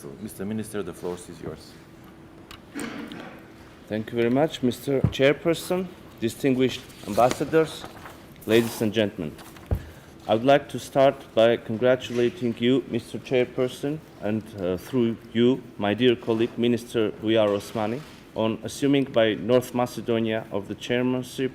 Council. Mr. Minister, the floor is yours. Thank you very much, Mr. Chairperson, distinguished ambassadors, ladies and gentlemen. I would like to start by congratulating you, Mr. Chairperson, and through you, my dear colleague, Minister Buyar Osmani, on assuming by North Macedonia of the chairmanship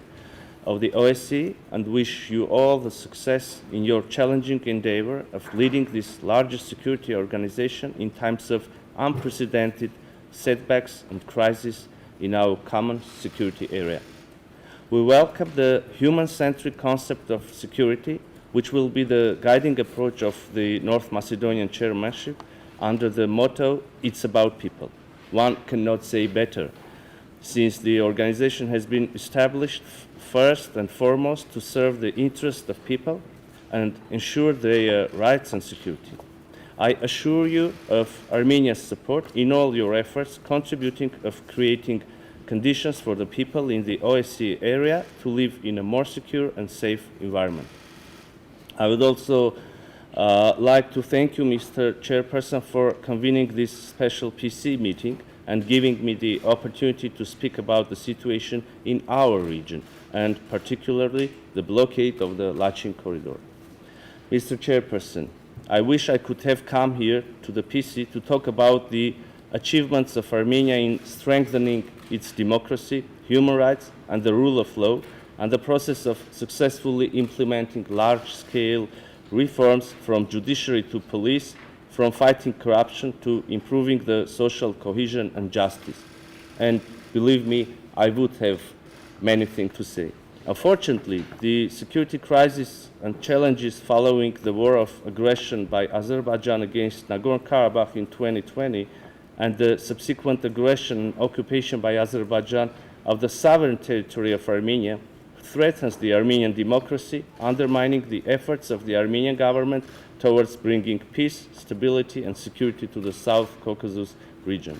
of the OSCE, and wish you all the success in your challenging endeavor of leading this largest security organization in times of unprecedented setbacks and crises in our common security area. We welcome the human-centric concept of security, which will be the guiding approach of the North Macedonian chairmanship under the motto, "It's about people." One cannot say better, since the organization has been established first and foremost to serve the interests of people and ensure their rights and security. I assure you of Armenia's support in all your efforts, contributing of creating conditions for the people in the OSCE area to live in a more secure and safe environment. I would also like to thank you, Mr. Chairperson, for convening this special PC meeting and giving me the opportunity to speak about the situation in our region, and particularly the blockade of the Lachin corridor. Mr. Chairperson, I wish I could have come here to the PC to talk about the achievements of Armenia in strengthening its democracy, human rights, and the rule of law, and the process of successfully implementing large-scale reforms from judiciary to police, from fighting corruption to improving the social cohesion and justice. And believe me, I would have many things to say. Unfortunately, the security crisis and challenges following the war of aggression by Azerbaijan against Nagorno-Karabakh in 2020 and the subsequent aggression and occupation by Azerbaijan of the sovereign territory of Armenia threatens the Armenian democracy, undermining the efforts of the Armenian government towards bringing peace, stability, and security to the South Caucasus region.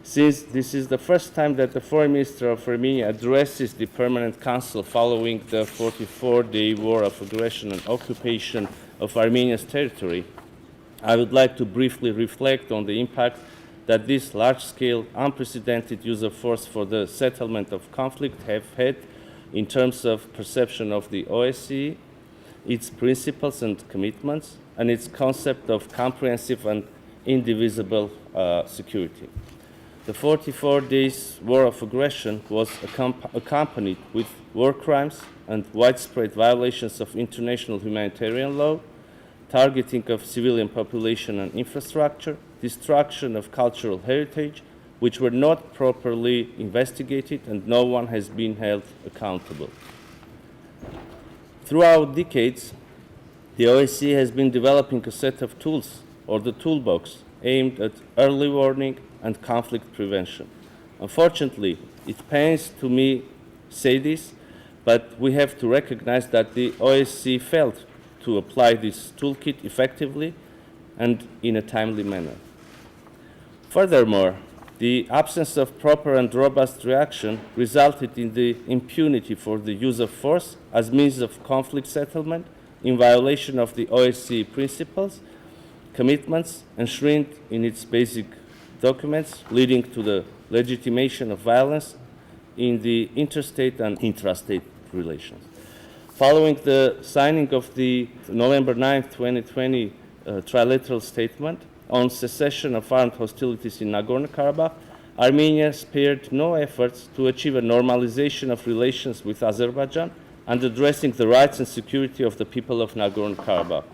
Since this is the first time that the Foreign Minister of Armenia addresses the Permanent Council following the 44-day war of aggression and occupation of Armenia's territory, I would like to briefly reflect on the impact that this large-scale, unprecedented use of force for the settlement of conflict have had in terms of perception of the OSCE, its principles and commitments, and its concept of comprehensive and indivisible security. The 44 days war of aggression was accompanied with war crimes and widespread violations of international humanitarian law, targeting of civilian population and infrastructure, destruction of cultural heritage, which were not properly investigated, and no one has been held accountable. Throughout decades, the OSCE has been developing a set of tools, or the toolbox, aimed at early warning and conflict prevention. Unfortunately, it pains to me say this, but we have to recognize that the OSCE failed to apply this toolkit effectively and in a timely manner. Furthermore, the absence of proper and robust reaction resulted in the impunity for the use of force as means of conflict settlement in violation of the OSCE principles, commitments enshrined in its basic documents, leading to the legitimation of violence in the interstate and intrastate relations. Following the signing of the November 9, 2020 trilateral statement on cessation of armed hostilities in Nagorno-Karabakh, Armenia spared no efforts to achieve a normalization of relations with Azerbaijan and addressing the rights and security of the people of Nagorno-Karabakh.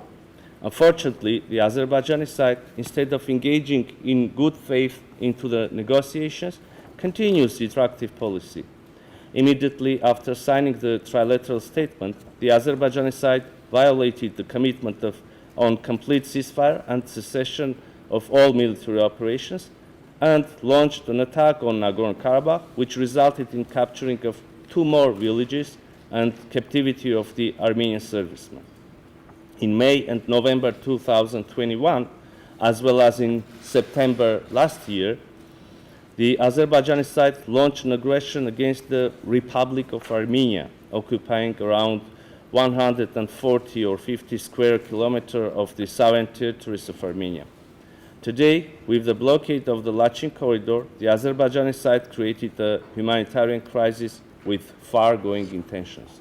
Unfortunately, the Azerbaijani side, instead of engaging in good faith into the negotiations, continues its active policy. Immediately after signing the trilateral statement, the Azerbaijani side violated the commitment on complete ceasefire and cessation of all military operations and launched an attack on Nagorno-Karabakh, which resulted in capturing of 2 more villages and captivity of the Armenian servicemen. In May and November 2021, as well as in September last year, the Azerbaijani side launched an aggression against the Republic of Armenia, occupying around 140 or 50 square kilometers of the sovereign territories of Armenia. Today, with the blockade of the Lachin corridor, the Azerbaijani side created a humanitarian crisis with far-going intentions.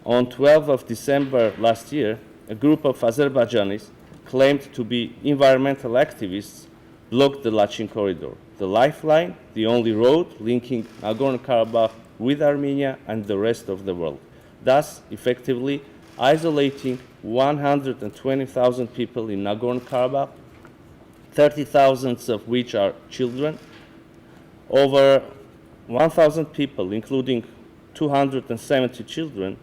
On 12th of December last year, a group of Azerbaijanis claimed to be environmental activists blocked the Lachin corridor, the lifeline, the only road linking Nagorno-Karabakh with Armenia and the rest of the world, thus effectively isolating 120,000 people in Nagorno-Karabakh, 30,000 of which are children. Over 1,000 people, including 270 children,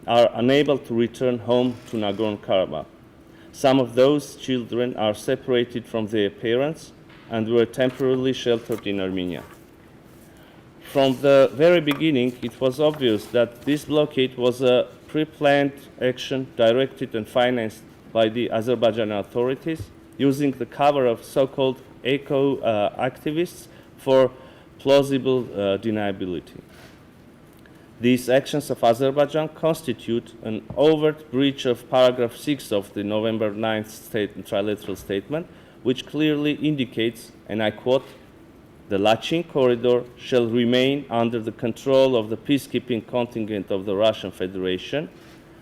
are unable to return home to Nagorno-Karabakh. Some of those children are separated from their parents and were temporarily sheltered in Armenia. From the very beginning, it was obvious that this blockade was a pre-planned action directed and financed by the Azerbaijani authorities, using the cover of so-called eco-activists for plausible deniability. These actions of Azerbaijan constitute an overt breach of paragraph 6 of the November 9th trilateral statement, which clearly indicates, and I quote, "The Lachin corridor shall remain under the control of the peacekeeping contingent of the Russian Federation.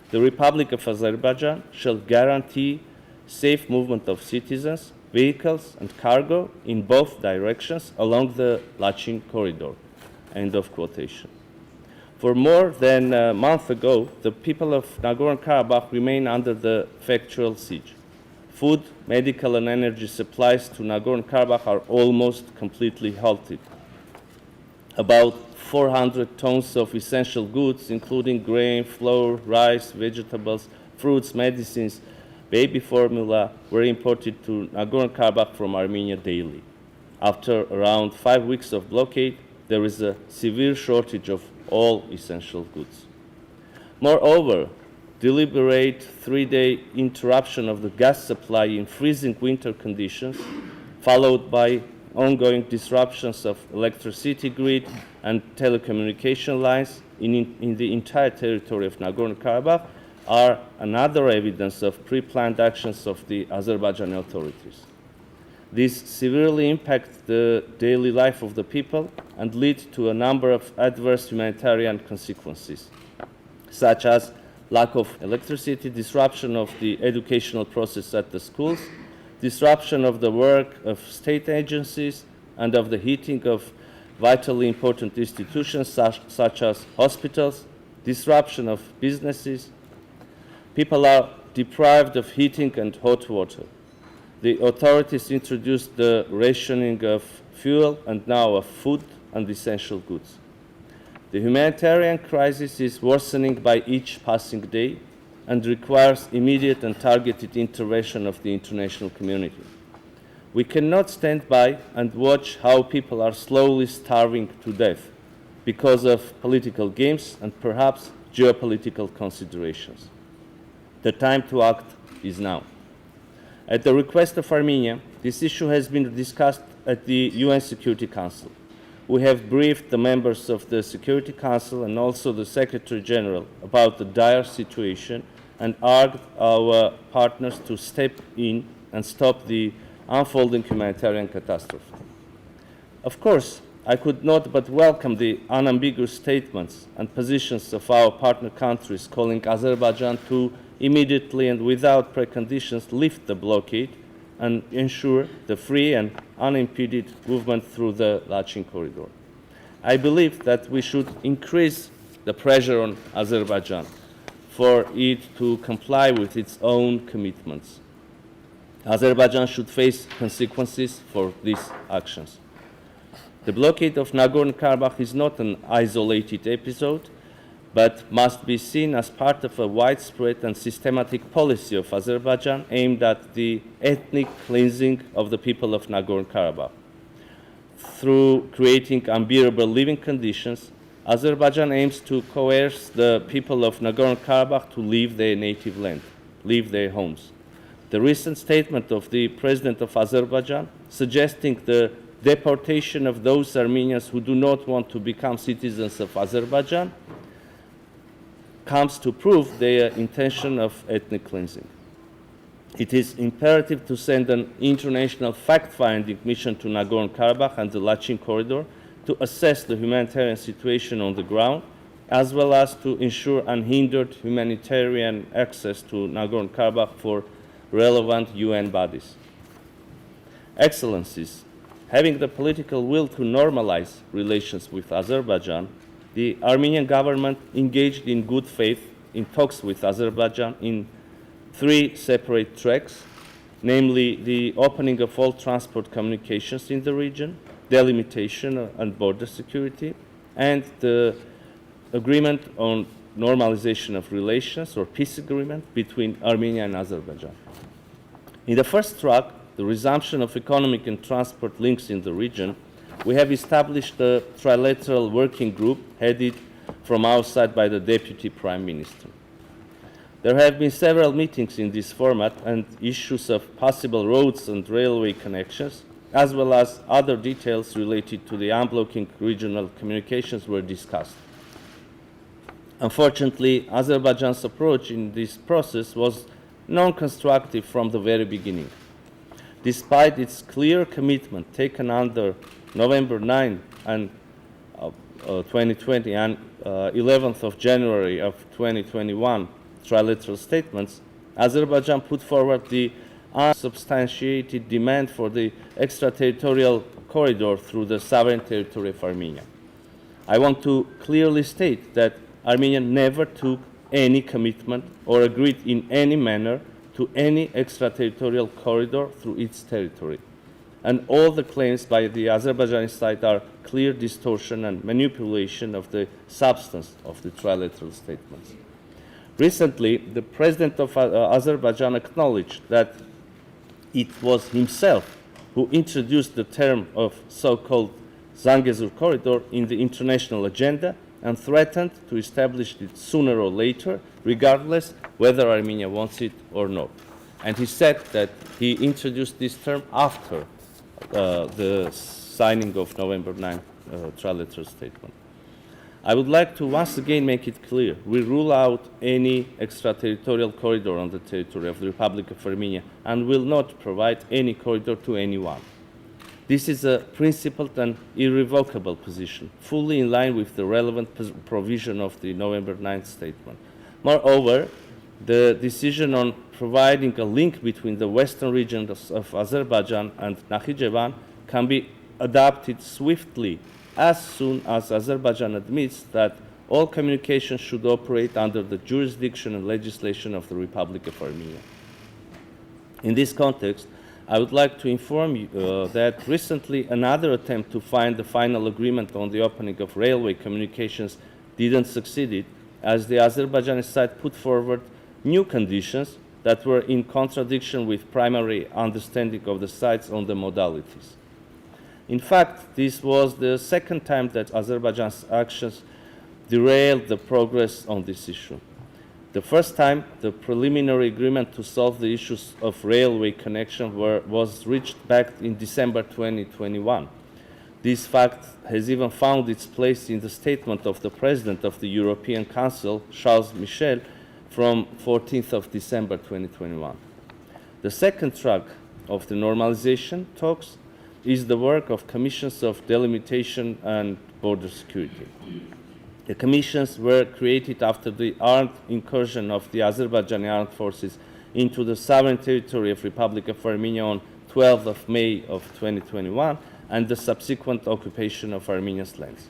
The Republic of Azerbaijan shall guarantee safe movement of citizens, vehicles, and cargo in both directions along the Lachin corridor." End of quotation. For more than a month ago, the people of Nagorno-Karabakh remain under the factual siege. Food, medical, and energy supplies to Nagorno-Karabakh are almost completely halted. About 400 tons of essential goods, including grain, flour, rice, vegetables, fruits, medicines, baby formula, were imported to Nagorno-Karabakh from Armenia daily. After around 5 weeks of blockade, there is a severe shortage of all essential goods. Moreover, deliberate 3-day interruption of the gas supply in freezing winter conditions, followed by ongoing disruptions of electricity grid and telecommunication lines in the entire territory of Nagorno-Karabakh, are another evidence of pre-planned actions of the Azerbaijani authorities. These severely impact the daily life of the people and lead to a number of adverse humanitarian consequences, such as lack of electricity, disruption of the educational process at the schools, disruption of the work of state agencies, and of the heating of vitally important institutions such as hospitals, disruption of businesses. People are deprived of heating and hot water. The authorities introduced the rationing of fuel and now of food and essential goods. The humanitarian crisis is worsening by each passing day and requires immediate and targeted intervention of the international community. We cannot stand by and watch how people are slowly starving to death because of political games and perhaps geopolitical considerations. The time to act is now. At the request of Armenia, this issue has been discussed at the UN Security Council. We have briefed the members of the Security Council and also the Secretary General about the dire situation and urged our partners to step in and stop the unfolding humanitarian catastrophe. Of course, I could not but welcome the unambiguous statements and positions of our partner countries calling Azerbaijan to immediately and without preconditions lift the blockade and ensure the free and unimpeded movement through the Lachin corridor. I believe that we should increase the pressure on Azerbaijan for it to comply with its own commitments. Azerbaijan should face consequences for these actions. The blockade of Nagorno-Karabakh is not an isolated episode, but must be seen as part of a widespread and systematic policy of Azerbaijan aimed at the ethnic cleansing of the people of Nagorno-Karabakh. Through creating unbearable living conditions, Azerbaijan aims to coerce the people of Nagorno-Karabakh to leave their native land, leave their homes. The recent statement of the President of Azerbaijan suggesting the deportation of those Armenians who do not want to become citizens of Azerbaijan comes to prove their intention of ethnic cleansing. It is imperative to send an international fact-finding mission to Nagorno-Karabakh and the Lachin corridor to assess the humanitarian situation on the ground, as well as to ensure unhindered humanitarian access to Nagorno-Karabakh for relevant UN bodies. Excellencies, having the political will to normalize relations with Azerbaijan, the Armenian government engaged in good faith in talks with Azerbaijan in 3 separate tracks, namely the opening of all transport communications in the region, delimitation and border security, and the agreement on normalization of relations or peace agreement between Armenia and Azerbaijan. In the first track, the resumption of economic and transport links in the region, we have established a trilateral working group headed from our side by the Deputy Prime Minister. There have been several meetings in this format, and issues of possible roads and railway connections, as well as other details related to the unblocking regional communications were discussed. Unfortunately, Azerbaijan's approach in this process was non-constructive from the very beginning. Despite its clear commitment taken under November 9 and 2020 and 11th of January of 2021 trilateral statements, Azerbaijan put forward the unsubstantiated demand for the extraterritorial corridor through the sovereign territory of Armenia. I want to clearly state that Armenia never took any commitment or agreed in any manner to any extraterritorial corridor through its territory. And all the claims by the Azerbaijani side are clear distortion and manipulation of the substance of the trilateral statements. Recently, the president of Azerbaijan acknowledged that it was himself who introduced the term of so-called Zangezur corridor in the international agenda and threatened to establish it sooner or later, regardless whether Armenia wants it or not. And he said that he introduced this term after the signing of November 9 trilateral statement. I would like to once again make it clear, we rule out any extraterritorial corridor on the territory of the Republic of Armenia and will not provide any corridor to anyone. This is a principled and irrevocable position, fully in line with the relevant provision of the November 9th statement. Moreover, the decision on providing a link between the western regions of Azerbaijan and Nakhichevan can be adopted swiftly as soon as Azerbaijan admits that all communications should operate under the jurisdiction and legislation of the Republic of Armenia. In this context, I would like to inform you that recently another attempt to find the final agreement on the opening of railway communications didn't succeed, as the Azerbaijani side put forward new conditions that were in contradiction with primary understanding of the sides on the modalities. In fact, this was the second time that Azerbaijan's actions derailed the progress on this issue. The first time, the preliminary agreement to solve the issues of railway connection was reached back in December 2021. This fact has even found its place in the statement of the President of the European Council, Charles Michel, from 14th of December 2021. The second track of the normalization talks is the work of commissions of delimitation and border security. The commissions were created after the armed incursion of the Azerbaijani armed forces into the sovereign territory of Republic of Armenia on 12th of May of 2021 and the subsequent occupation of Armenia's lands.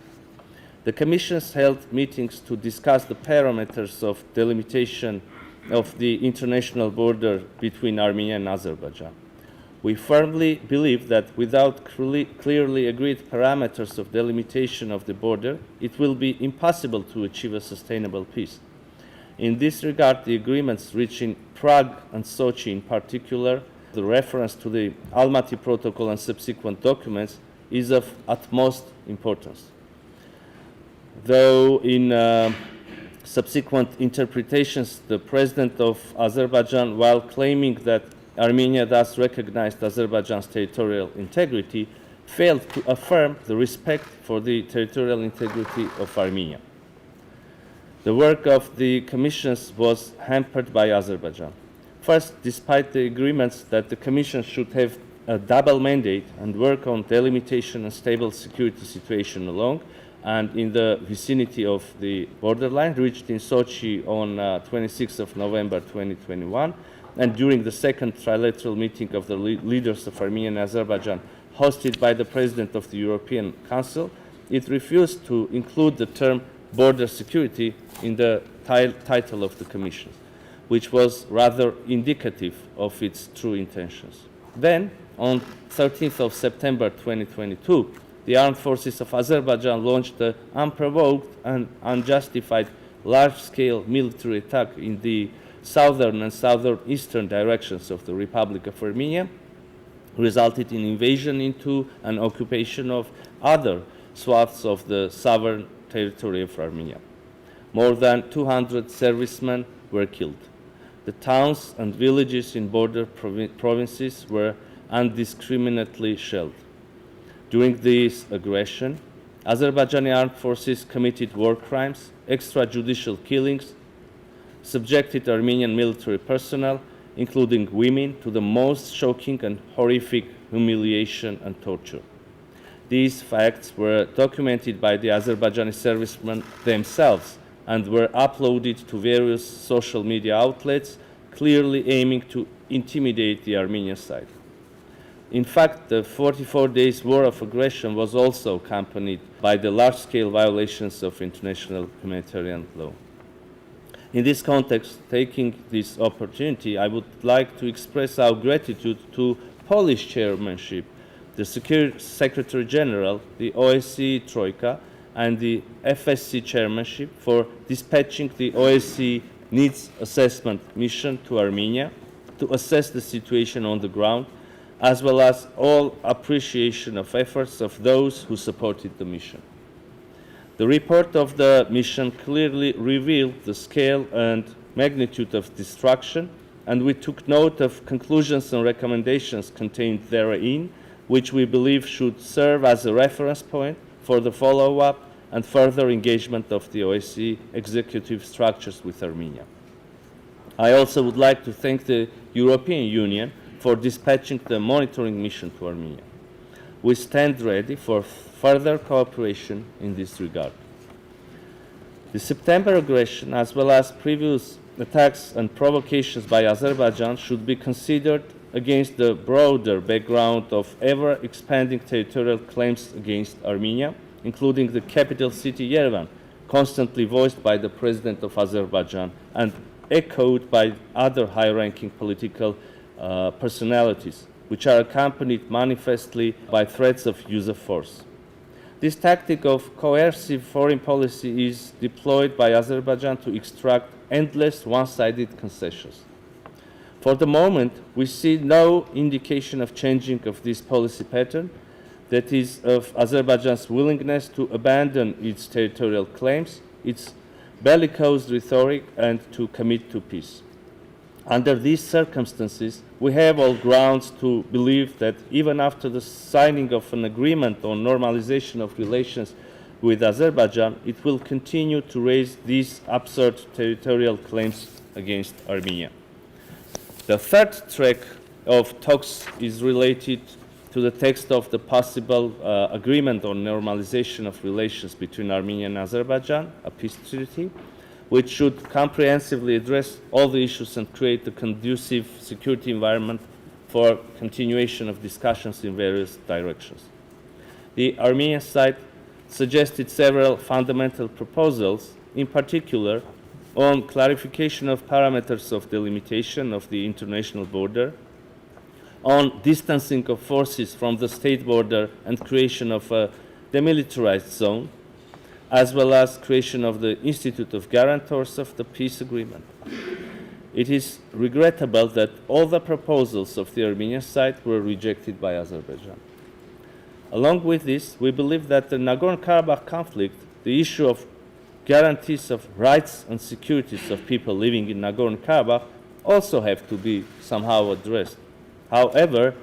The commissions held meetings to discuss the parameters of delimitation of the international border between Armenia and Azerbaijan. We firmly believe that without clearly agreed parameters of delimitation of the border, it will be impossible to achieve a sustainable peace. In this regard, the agreements reached in Prague and Sochi in particular, the reference to the Almaty Protocol and subsequent documents, is of utmost importance. Though in subsequent interpretations, the President of Azerbaijan, while claiming that Armenia thus recognized Azerbaijan's territorial integrity, failed to affirm the respect for the territorial integrity of Armenia. The work of the commissions was hampered by Azerbaijan. First, despite the agreements that the Commission should have a double mandate and work on delimitation and stable security situation along and in the vicinity of the borderline reached in Sochi on 26th of November 2021, and during the second trilateral meeting of the leaders of Armenia and Azerbaijan hosted by the President of the European Council, it refused to include the term border security in the title of the Commission, which was rather indicative of its true intentions. Then, on 13th of September 2022, the armed forces of Azerbaijan launched an unprovoked and unjustified large-scale military attack in the southern and southeastern directions of the Republic of Armenia, resulted in invasion into and occupation of other swaths of the sovereign territory of Armenia. More than 200 servicemen were killed. The towns and villages in border provinces were indiscriminately shelled. During this aggression, Azerbaijani armed forces committed war crimes, extrajudicial killings, subjected Armenian military personnel, including women, to the most shocking and horrific humiliation and torture. These facts were documented by the Azerbaijani servicemen themselves and were uploaded to various social media outlets, clearly aiming to intimidate the Armenian side. In fact, the 44 days war of aggression was also accompanied by the large-scale violations of international humanitarian law. In this context, taking this opportunity, I would like to express our gratitude to Polish chairmanship, the Secretary General, the OSCE Troika, and the FSC chairmanship for dispatching the OSCE Needs Assessment Mission to Armenia to assess the situation on the ground, as well as all appreciation of efforts of those who supported the mission. The report of the mission clearly revealed the scale and magnitude of destruction, and we took note of conclusions and recommendations contained therein, which we believe should serve as a reference point for the follow-up and further engagement of the OSCE executive structures with Armenia. I also would like to thank the European Union for dispatching the monitoring mission to Armenia. We stand ready for further cooperation in this regard. The September aggression, as well as previous attacks and provocations by Azerbaijan, should be considered against the broader background of ever-expanding territorial claims against Armenia, including the capital city Yerevan, constantly voiced by the President of Azerbaijan and echoed by other high-ranking political personalities, which are accompanied manifestly by threats of use of force. This tactic of coercive foreign policy is deployed by Azerbaijan to extract endless one-sided concessions. For the moment, we see no indication of changing of this policy pattern, that is, of Azerbaijan's willingness to abandon its territorial claims, its bellicose rhetoric, and to commit to peace. Under these circumstances, we have all grounds to believe that even after the signing of an agreement on normalization of relations with Azerbaijan, it will continue to raise these absurd territorial claims against Armenia. The third track of talks is related to the text of the possible agreement on normalization of relations between Armenia and Azerbaijan, a peace treaty, which should comprehensively address all the issues and create a conducive security environment for continuation of discussions in various directions. The Armenian side suggested several fundamental proposals, in particular on clarification of parameters of delimitation of the international border, on distancing of forces from the state border and creation of a demilitarized zone, as well as creation of the Institute of Guarantors of the Peace Agreement. It is regrettable that all the proposals of the Armenian side were rejected by Azerbaijan. Along with this, we believe that the Nagorno-Karabakh conflict, the issue of guarantees of rights and securities of people living in Nagorno-Karabakh, also have to be somehow addressed. However,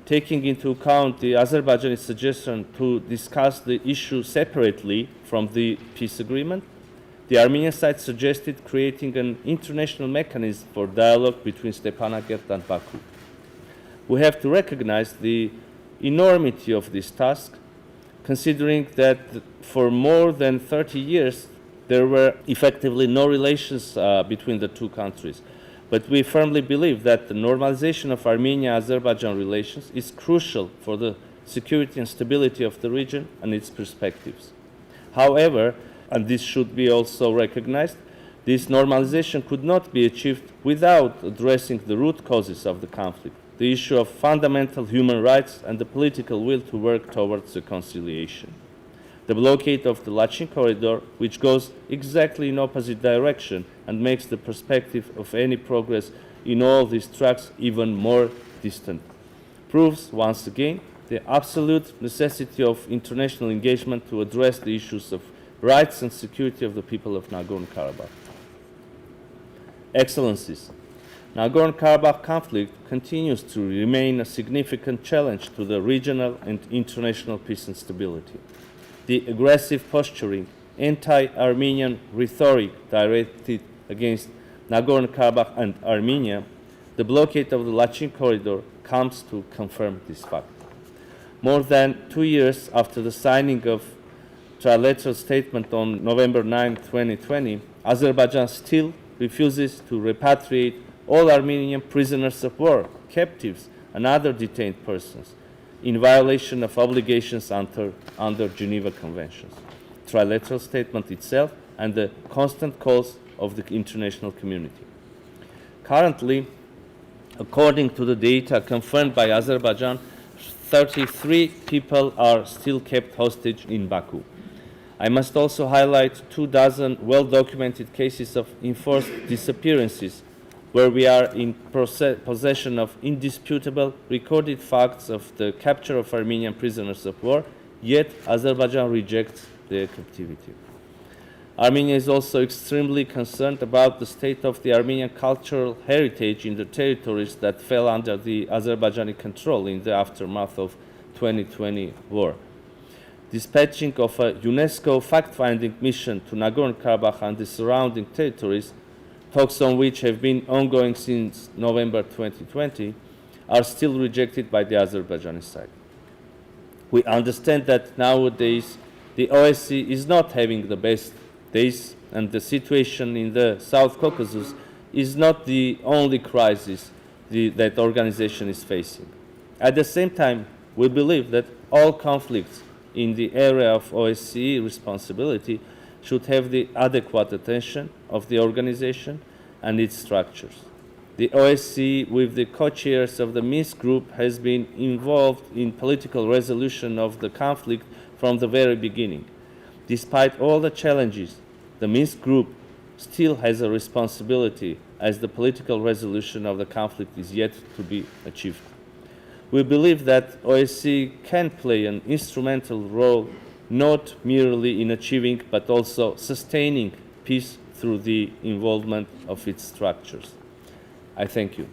taking into account the Azerbaijani suggestion to discuss the issue separately from the peace agreement, the Armenian side suggested creating an international mechanism for dialogue between Stepanakert and Baku. We have to recognize the enormity of this task, considering that for more than 30 years there were effectively no relations between the two countries. But we firmly believe that the normalization of Armenia-Azerbaijan relations is crucial for the security and stability of the region and its perspectives. However, and this should be also recognized, this normalization could not be achieved without addressing the root causes of the conflict, the issue of fundamental human rights and the political will to work towards reconciliation. The blockade of the Lachin corridor, which goes exactly in opposite direction and makes the perspective of any progress in all these tracks even more distant, proves once again the absolute necessity of international engagement to address the issues of rights and security of the people of Nagorno-Karabakh. Excellencies, Nagorno-Karabakh conflict continues to remain a significant challenge to the regional and international peace and stability. The aggressive posturing, anti-Armenian rhetoric directed against Nagorno-Karabakh and Armenia, the blockade of the Lachin corridor comes to confirm this fact. More than 2 years after the signing of trilateral statement on November 9, 2020, Azerbaijan still refuses to repatriate all Armenian prisoners of war, captives, and other detained persons, in violation of obligations under Geneva Conventions, trilateral statement itself, and the constant calls of the international community. Currently, according to the data confirmed by Azerbaijan, 33 people are still kept hostage in Baku. I must also highlight 24 well-documented cases of enforced disappearances where we are in possession of indisputable recorded facts of the capture of Armenian prisoners of war, yet Azerbaijan rejects their captivity. Armenia is also extremely concerned about the state of the Armenian cultural heritage in the territories that fell under the Azerbaijani control in the aftermath of 2020 war. Dispatching of a UNESCO fact-finding mission to Nagorno-Karabakh and the surrounding territories, talks on which have been ongoing since November 2020, are still rejected by the Azerbaijani side. We understand that nowadays the OSCE is not having the best days, and the situation in the South Caucasus is not the only crisis that the organization is facing. At the same time, we believe that all conflicts in the area of OSCE responsibility should have the adequate attention of the organization and its structures. The OSCE, with the co-chairs of the Minsk Group, has been involved in political resolution of the conflict from the very beginning. Despite all the challenges, the Minsk Group still has a responsibility, as the political resolution of the conflict is yet to be achieved. We believe that OSCE can play an instrumental role not merely in achieving but also sustaining peace through the involvement of its structures. I thank you.